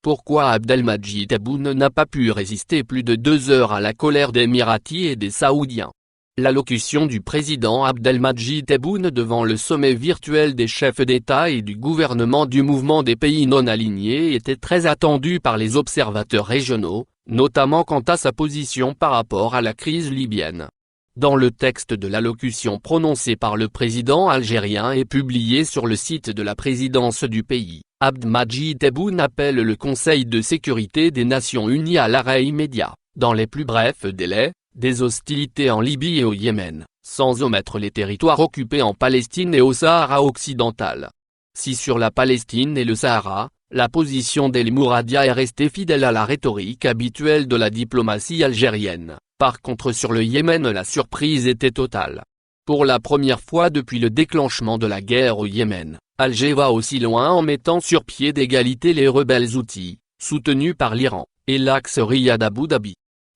Pourquoi Abdelmadjid Tebboune n'a pas pu résister plus de 2 heures à la colère des Émiratis et des Saoudiens? L'allocution du président Abdelmadjid Tebboune devant le sommet virtuel des chefs d'État et du gouvernement du mouvement des pays non alignés était très attendue par les observateurs régionaux, notamment quant à sa position par rapport à la crise libyenne. Dans le texte de l'allocution prononcée par le président algérien et publié sur le site de la présidence du pays, Abdelmadjid Tebboune appelle le Conseil de sécurité des Nations Unies à l'arrêt immédiat, dans les plus brefs délais, des hostilités en Libye et au Yémen, sans omettre les territoires occupés en Palestine et au Sahara occidental. Si sur la Palestine et le Sahara, la position d'El Mouradia est restée fidèle à la rhétorique habituelle de la diplomatie algérienne, par contre sur le Yémen la surprise était totale. Pour la première fois depuis le déclenchement de la guerre au Yémen, Alger va aussi loin en mettant sur pied d'égalité les rebelles Houthis, soutenus par l'Iran, et l'axe Riyad-Abu Dhabi.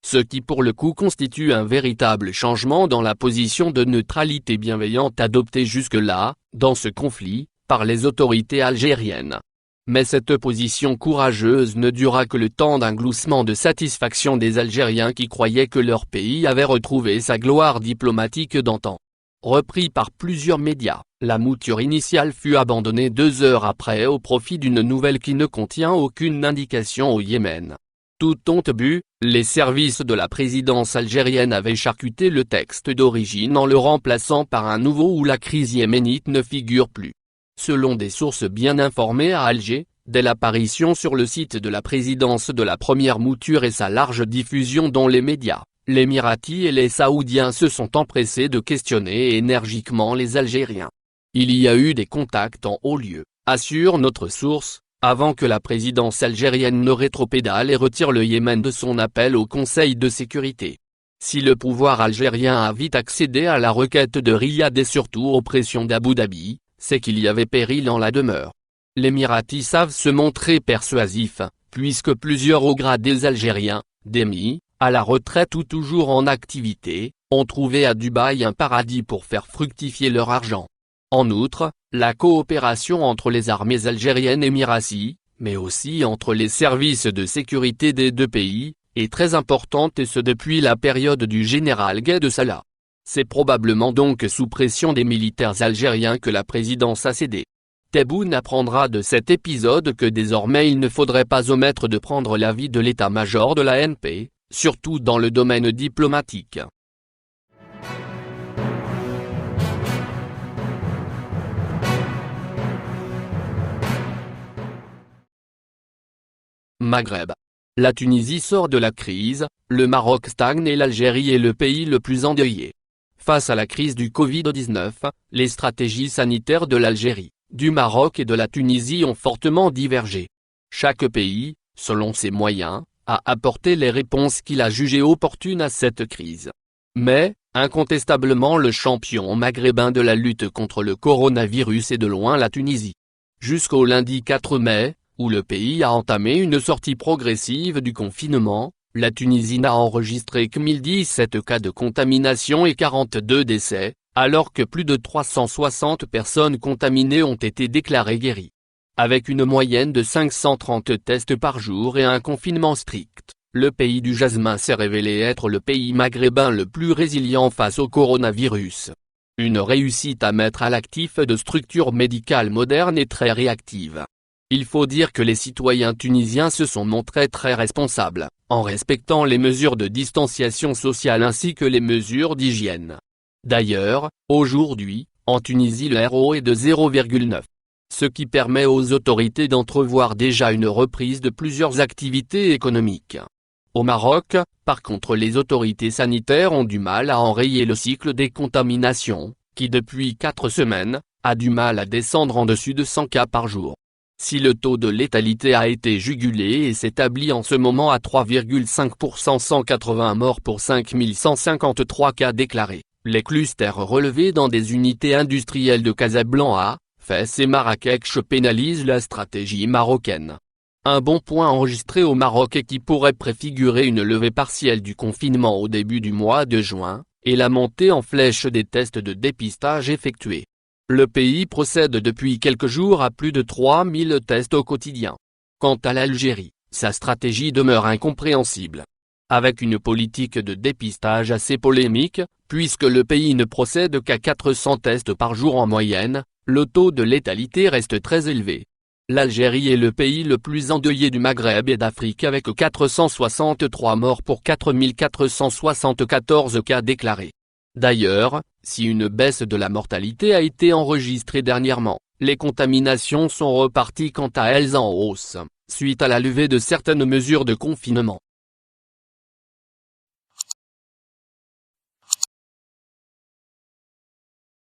Ce qui pour le coup constitue un véritable changement dans la position de neutralité bienveillante adoptée jusque-là, dans ce conflit, par les autorités algériennes. Mais cette position courageuse ne dura que le temps d'un gloussement de satisfaction des Algériens qui croyaient que leur pays avait retrouvé sa gloire diplomatique d'antan. Repris par plusieurs médias, la mouture initiale fut abandonnée 2 heures après au profit d'une nouvelle qui ne contient aucune indication au Yémen. Toute honte bue, les services de la présidence algérienne avaient charcuté le texte d'origine en le remplaçant par un nouveau où la crise yéménite ne figure plus. Selon des sources bien informées à Alger, dès l'apparition sur le site de la présidence de la première mouture et sa large diffusion dans les médias, les Émiratis et les Saoudiens se sont empressés de questionner énergiquement les Algériens. Il y a eu des contacts en haut lieu, assure notre source, avant que la présidence algérienne ne rétropédale et retire le Yémen de son appel au Conseil de sécurité. Si le pouvoir algérien a vite accédé à la requête de Riyad et surtout aux pressions d'Abu Dhabi, c'est qu'il y avait péril en la demeure. Les Émiratis savent se montrer persuasifs, puisque plusieurs hauts gradés algériens, démis, à la retraite ou toujours en activité, ont trouvé à Dubaï un paradis pour faire fructifier leur argent. En outre, la coopération entre les armées algériennes et émiraties, mais aussi entre les services de sécurité des deux pays, est très importante et ce depuis la période du général Gaïd Salah. C'est probablement donc sous pression des militaires algériens que la présidence a cédé. Tebboune apprendra de cet épisode que désormais il ne faudrait pas omettre de prendre l'avis de l'état-major de la ANP, surtout dans le domaine diplomatique. Maghreb. La Tunisie sort de la crise, le Maroc stagne et l'Algérie est le pays le plus endeuillé. Face à la crise du Covid-19, les stratégies sanitaires de l'Algérie, du Maroc et de la Tunisie ont fortement divergé. Chaque pays, selon ses moyens, a apporté les réponses qu'il a jugées opportunes à cette crise. Mais, incontestablement le champion maghrébin de la lutte contre le coronavirus est de loin la Tunisie. Jusqu'au lundi 4 mai, où le pays a entamé une sortie progressive du confinement, la Tunisie n'a enregistré que 1017 cas de contamination et 42 décès, alors que plus de 360 personnes contaminées ont été déclarées guéries. Avec une moyenne de 530 tests par jour et un confinement strict, le pays du jasmin s'est révélé être le pays maghrébin le plus résilient face au coronavirus. Une réussite à mettre à l'actif de structures médicales modernes et très réactives. Il faut dire que les citoyens tunisiens se sont montrés très responsables, en respectant les mesures de distanciation sociale ainsi que les mesures d'hygiène. D'ailleurs, aujourd'hui, en Tunisie le RO est de 0,9. Ce qui permet aux autorités d'entrevoir déjà une reprise de plusieurs activités économiques. Au Maroc, par contre les autorités sanitaires ont du mal à enrayer le cycle des contaminations, qui depuis 4 semaines, a du mal à descendre en dessus de 100 cas par jour. Si le taux de létalité a été jugulé et s'établit en ce moment à 3,5%, 180 morts pour 5153 cas déclarés, les clusters relevés dans des unités industrielles de Casablanca, Fès et Marrakech pénalisent la stratégie marocaine. Un bon point enregistré au Maroc et qui pourrait préfigurer une levée partielle du confinement au début du mois de juin, est la montée en flèche des tests de dépistage effectués. Le pays procède depuis quelques jours à plus de 3000 tests au quotidien. Quant à l'Algérie, sa stratégie demeure incompréhensible. Avec une politique de dépistage assez polémique, puisque le pays ne procède qu'à 400 tests par jour en moyenne, le taux de létalité reste très élevé. L'Algérie est le pays le plus endeuillé du Maghreb et d'Afrique avec 463 morts pour 4474 cas déclarés. D'ailleurs, si une baisse de la mortalité a été enregistrée dernièrement, les contaminations sont reparties quant à elles en hausse, suite à la levée de certaines mesures de confinement.